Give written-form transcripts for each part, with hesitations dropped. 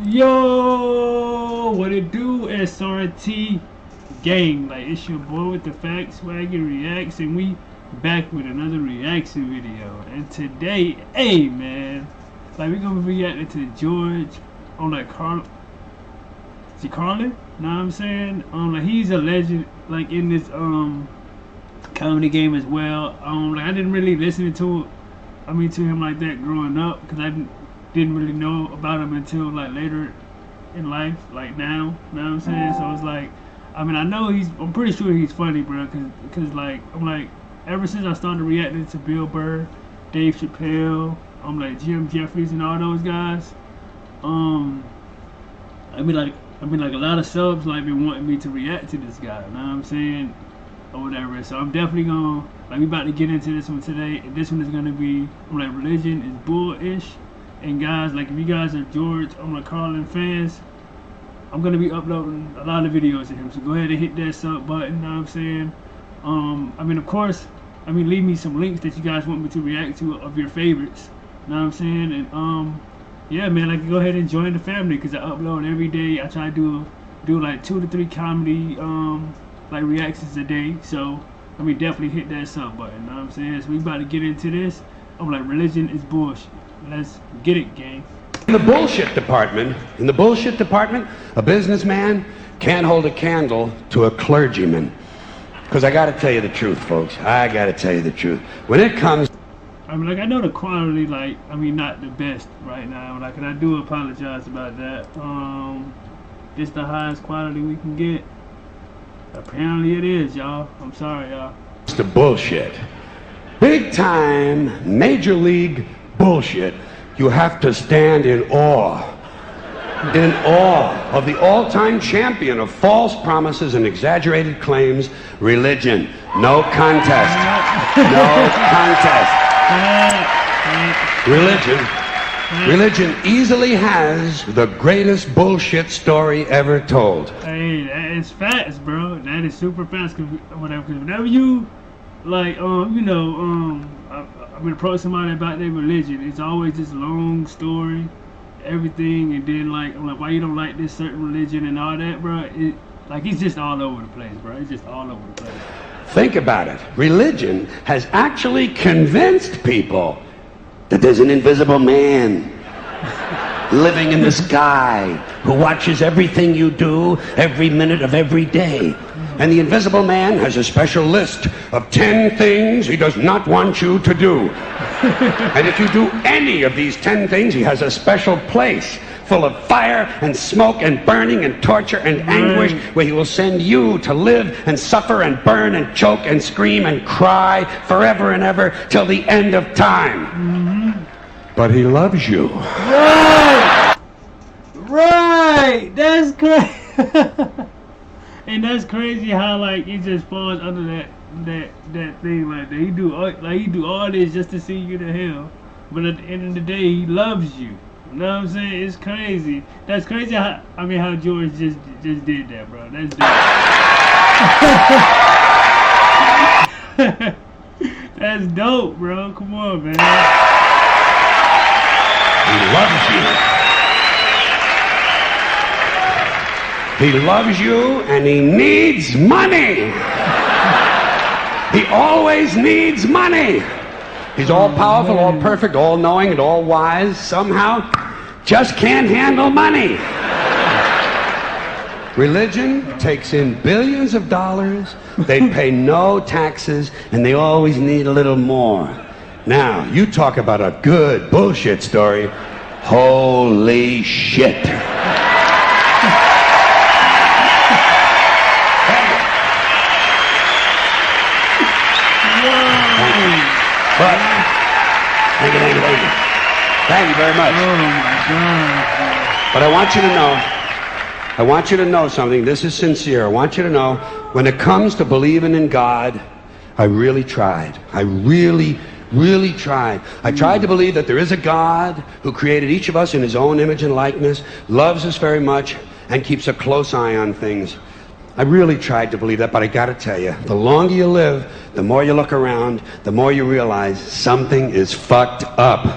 Yo, what it do, SRT gang? Like, it's your boy with the facts, Swagger Reacts, and we back with another reaction video. And today, hey man, like we gonna be reacting to George on like Carlin? Know what I'm saying? Like he's a legend, like in this comedy game as well. Like I didn't really listen to him like that growing up, because I didn't really know about him until like later in life, like now. Know what I'm saying? So it's like, I mean, I'm pretty sure he's funny, bro, cause like I'm like, ever since I started reacting to Bill Burr, Dave Chappelle, like Jim Jeffries and all those guys, I mean like a lot of subs like been wanting me to react to this guy, you know what I'm saying? Or whatever. So I'm definitely gonna, like, we about to get into this one today. And this one is gonna be, like, religion is bullish. And guys, like, if you guys are George, like Carlin fans, I'm gonna be uploading a lot of videos of him. So go ahead and hit that sub button, you know what I'm saying? I mean, of course, leave me some links that you guys want me to react to of your favorites. You know what I'm saying? And yeah, man, like, go ahead and join the family, because I upload every day. I try to do like 2 to 3 comedy like reactions a day. So definitely hit that sub button, you know what I'm saying? So we about to get into this. I'm like, religion is bullshit. Let's get it, gang. In the bullshit department, a businessman can't hold a candle to a clergyman. Because I gotta tell you the truth, folks. I gotta tell you the truth. When it comes, like, I know the quality, like, not the best right now. Like, and I do apologize about that. It's the highest quality we can get. Apparently it is, y'all. I'm sorry, y'all. it's the bullshit. Big time, major league bullshit. You have to stand in awe. In awe of the all-time champion of false promises and exaggerated claims, religion. No contest. No contest. Religion easily has the greatest bullshit story ever told. Hey, that is fast, bro. That is super fast. Cause whenever you, like, approach somebody about their religion, it's always this long story, everything, and then like, I'm like, why you don't like this certain religion and all that, bro? It's just all over the place, bro. It's just all over the place. Think about it. Religion has actually convinced people that there's an invisible man living in the sky who watches everything you do every minute of every day. And the invisible man has a special list of 10 things he does not want you to do. And if you do any of these 10 things, he has a special place full of fire and smoke and burning and torture and anguish, where he will send you to live and suffer and burn and choke and scream and cry forever and ever till the end of time. But he loves you. Right. That's crazy. And that's crazy how, like, it just falls under that thing like that. He do all this just to see you to hell, but at the end of the day, he loves you. You know what I'm saying? It's crazy. That's crazy how how George just did that, bro. That's dope. That's dope, bro. Come on, man. He loves you. He loves you, and he needs money. He always needs money. He's all powerful, all perfect, all knowing, and all wise. Somehow, just can't handle money. Religion takes in billions of dollars. They pay no taxes, and they always need a little more. Now, you talk about a good bullshit story. Holy shit. But, thank you very much. Oh my God. But I want you to know something. This is sincere. I want you to know, when it comes to believing in God, I really tried. I really tried. I tried to believe that there is a God who created each of us in his own image and likeness, loves us very much, and keeps a close eye on things. I really tried to believe that, but I gotta tell you, the longer you live, the more you look around, the more you realize something is fucked up.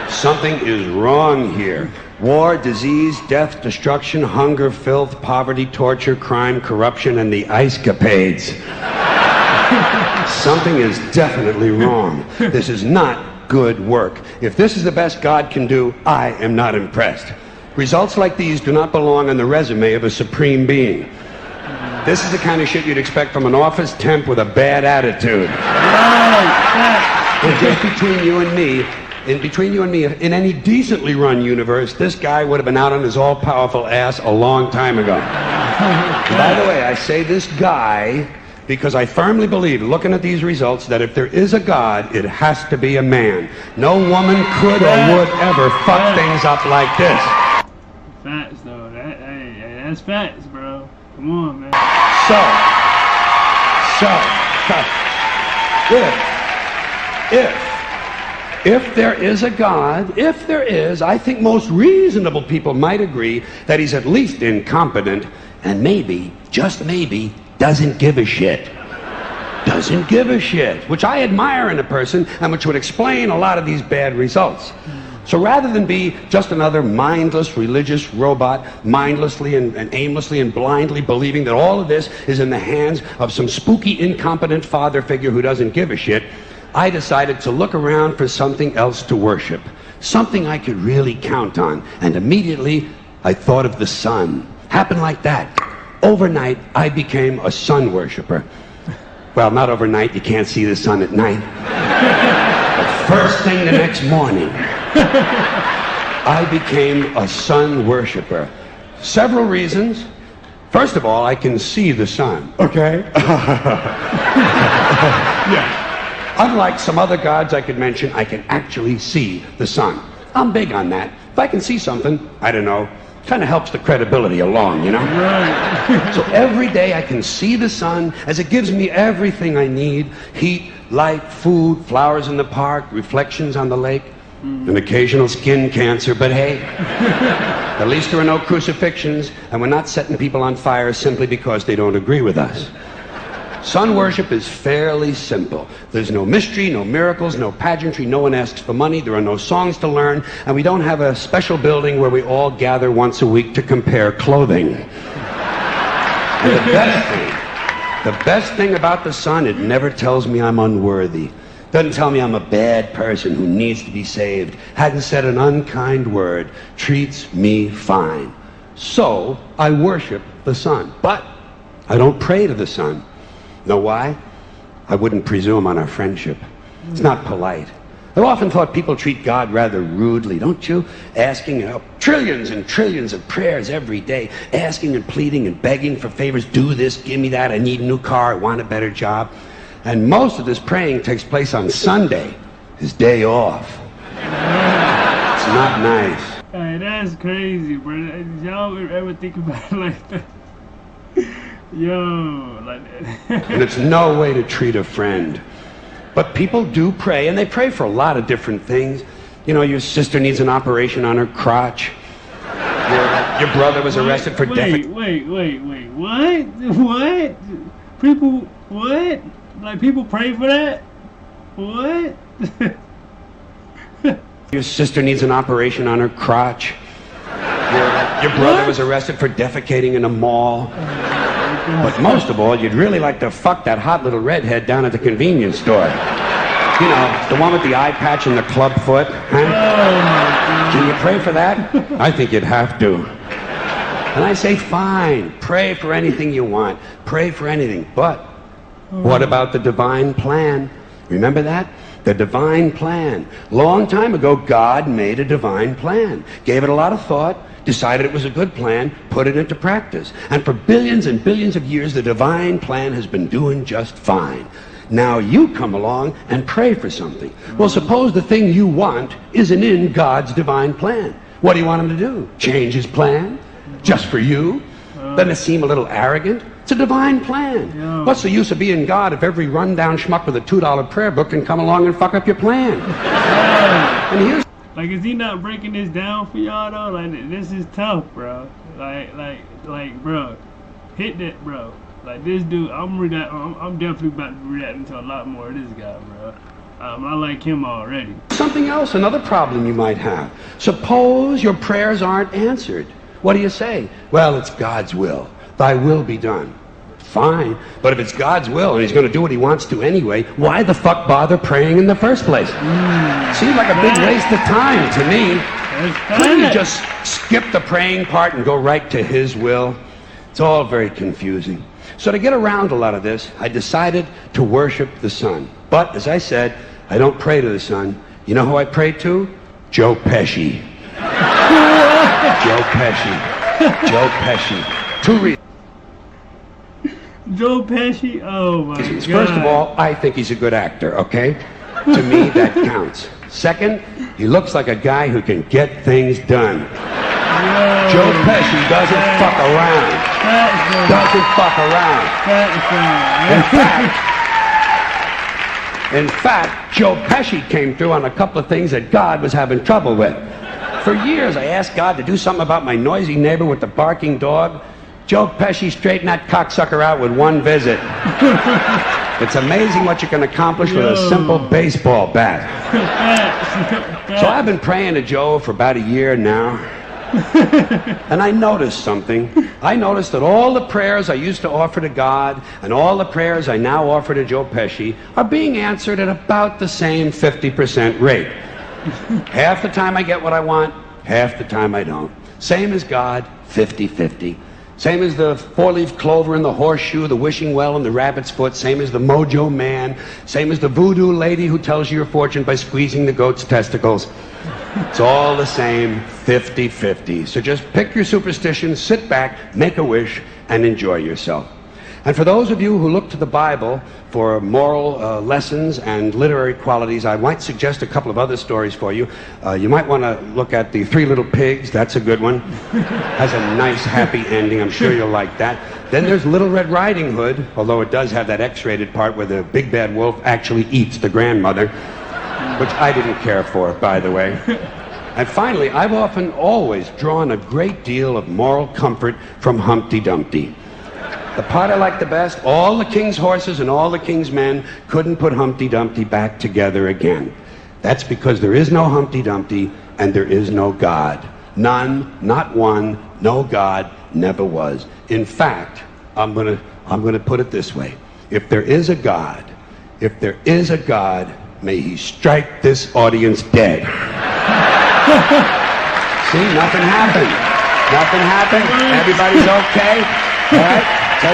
Something is wrong here. War, disease, death, destruction, hunger, filth, poverty, torture, crime, corruption, and the ice capades. Something is definitely wrong. This is not good work. If this is the best God can do, I am not impressed. Results like these do not belong on the resume of a supreme being. This is the kind of shit you'd expect from an office temp with a bad attitude. And just between you and me, in any decently run universe, this guy would have been out on his all-powerful ass a long time ago. By the way, I say this guy because I firmly believe, looking at these results, that if there is a God, it has to be a man. No woman could or would ever fuck things up like this. Facts, though. That's facts, bro. Come on, man. If there is a God, if there is, I think most reasonable people might agree that he's at least incompetent and maybe, just maybe, doesn't give a shit. Doesn't give a shit, which I admire in a person and which would explain a lot of these bad results. So rather than be just another mindless religious robot, mindlessly and aimlessly and blindly believing that all of this is in the hands of some spooky, incompetent father figure who doesn't give a shit, I decided to look around for something else to worship, something I could really count on. And immediately, I thought of the sun. Happened like that. Overnight, I became a sun worshiper. Well, not overnight, you can't see the sun at night. But first thing the next morning, I became a sun worshiper. Several reasons. First of all, I can see the sun, okay? Yeah. Unlike some other gods I could mention, I can actually see the sun. I'm big on that. If I can see something, I don't know, kind of helps the credibility along, you know? Right. So every day I can see the sun as it gives me everything I need. Heat, light, food, flowers in the park, reflections on the lake, an occasional skin cancer, but hey, at least there are no crucifixions, and we're not setting people on fire simply because they don't agree with us. Sun worship is fairly simple. There's no mystery, no miracles, no pageantry, no one asks for money, there are no songs to learn, and we don't have a special building where we all gather once a week to compare clothing. And the best thing about the sun, it never tells me I'm unworthy. Doesn't tell me I'm a bad person who needs to be saved. Hadn't said an unkind word. Treats me fine. So, I worship the sun. But I don't pray to the sun. Know why? I wouldn't presume on our friendship. It's not polite. I've often thought people treat God rather rudely, don't you? Asking trillions and trillions of prayers every day, asking and pleading and begging for favors. Do this, give me that, I need a new car, I want a better job. And most of this praying takes place on Sunday, his day off. It's not nice. Hey, that's crazy, bro. Y'all ever think about it like that? Yo, like that. And it's no way to treat a friend. But people do pray, and they pray for a lot of different things. You know, your sister needs an operation on her crotch. Your brother was arrested for Wait, what? People, what? Like, people pray for that? What? Your sister needs an operation on her crotch. Your brother was arrested for defecating in a mall. But most of all, you'd really like to fuck that hot little redhead down at the convenience store. You know, the one with the eye patch and the club foot. Huh? Oh, can you pray for that? I think you'd have to. And I say, fine, pray for anything you want. Pray for anything. But what about the divine plan? Remember that? The divine plan. Long time ago, God made a divine plan. Gave it a lot of thought. Decided it was a good plan, put it into practice. And for billions and billions of years, the divine plan has been doing just fine. Now you come along and pray for something. Well, suppose the thing you want isn't in God's divine plan. What do you want him to do? Change his plan? Just for you? Doesn't it seem a little arrogant? It's a divine plan. What's the use of being God if every rundown schmuck with a $2 prayer book can come along and fuck up your plan? And here's Like, is he not breaking this down for y'all though? Like, this is tough, bro. Like, bro, hit that, bro. Like, this dude, I'm definitely about to be reacting to a lot more of this guy, bro. I like him already. Something else, another problem you might have. Suppose your prayers aren't answered. What do you say? Well, it's God's will. Thy will be done. Fine, but if it's God's will and he's going to do what he wants to anyway, why the fuck bother praying in the first place? Seems like a big waste of time to me. Couldn't you just skip the praying part and go right to his will? It's all very confusing. So to get around a lot of this, I decided to worship the sun. But, as I said, I don't pray to the sun. You know who I pray to? Joe Pesci. Joe Pesci. Joe Pesci. 2 reasons. Joe Pesci? Oh my God. First of all, I think he's a good actor, okay? To me, that counts. Second, he looks like a guy who can get things done. Yo, Joe Pesci doesn't fuck around. Doesn't fuck around. In fact, Joe Pesci came through on a couple of things that God was having trouble with. For years, I asked God to do something about my noisy neighbor with the barking dog. Joe Pesci straightened that cocksucker out with 1 visit. It's amazing what you can accomplish with a simple baseball bat. So I've been praying to Joe for about a year now. And I noticed something. I noticed that all the prayers I used to offer to God and all the prayers I now offer to Joe Pesci are being answered at about the same 50% rate. Half the time I get what I want, half the time I don't. Same as God, 50-50. Same as the 4-leaf clover and the horseshoe, the wishing well and the rabbit's foot. Same as the mojo man. Same as the voodoo lady who tells you your fortune by squeezing the goat's testicles. It's all the same, 50-50. So just pick your superstition, sit back, make a wish, and enjoy yourself. And for those of you who look to the Bible for moral lessons and literary qualities, I might suggest a couple of other stories for you. You might want to look at The 3 Little Pigs. That's a good one. Has a nice, happy ending. I'm sure you'll like that. Then there's Little Red Riding Hood, although it does have that X-rated part where the big bad wolf actually eats the grandmother, which I didn't care for, by the way. And finally, I've often always drawn a great deal of moral comfort from Humpty Dumpty. The part I like the best, all the king's horses and all the king's men couldn't put Humpty Dumpty back together again. That's because there is no Humpty Dumpty and there is no God. None, not one, no God, never was. In fact, I'm gonna put it this way. If there is a God, may he strike this audience dead. See, nothing happened. Nothing happened. Everybody's okay. All right? Tell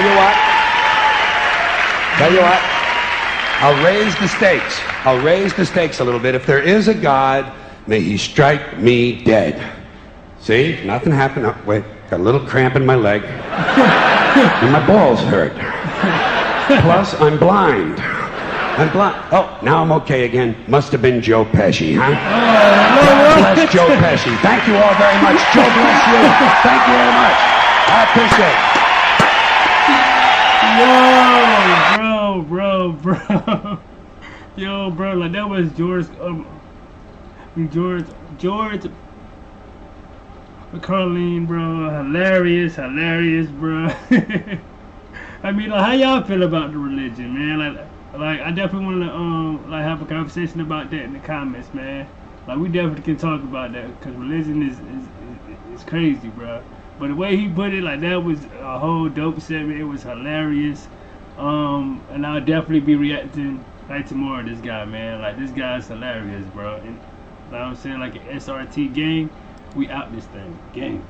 you what, I'll raise the stakes a little bit. If there is a God, may he strike me dead. See, nothing happened. Oh, wait, got a little cramp in my leg. And my balls hurt. Plus, I'm blind. Oh, now I'm okay again. Must have been Joe Pesci, huh? God bless Joe Pesci. Thank you all very much. Joe bless you. Thank you very much. I appreciate it. Yo, bro. Yo, bro, like that was George Carlin, bro. Hilarious, bro. I mean, like, how y'all feel about the religion, man? Like I definitely want to like have a conversation about that in the comments, man. Like we definitely can talk about that because religion is crazy, bro. But the way he put it, like that was a whole dope segment. It was hilarious. And I'll definitely be reacting like to more of this guy, man. Like this guy's hilarious, bro. And you know what I'm saying, like an SRT gang, we out this thing, gang.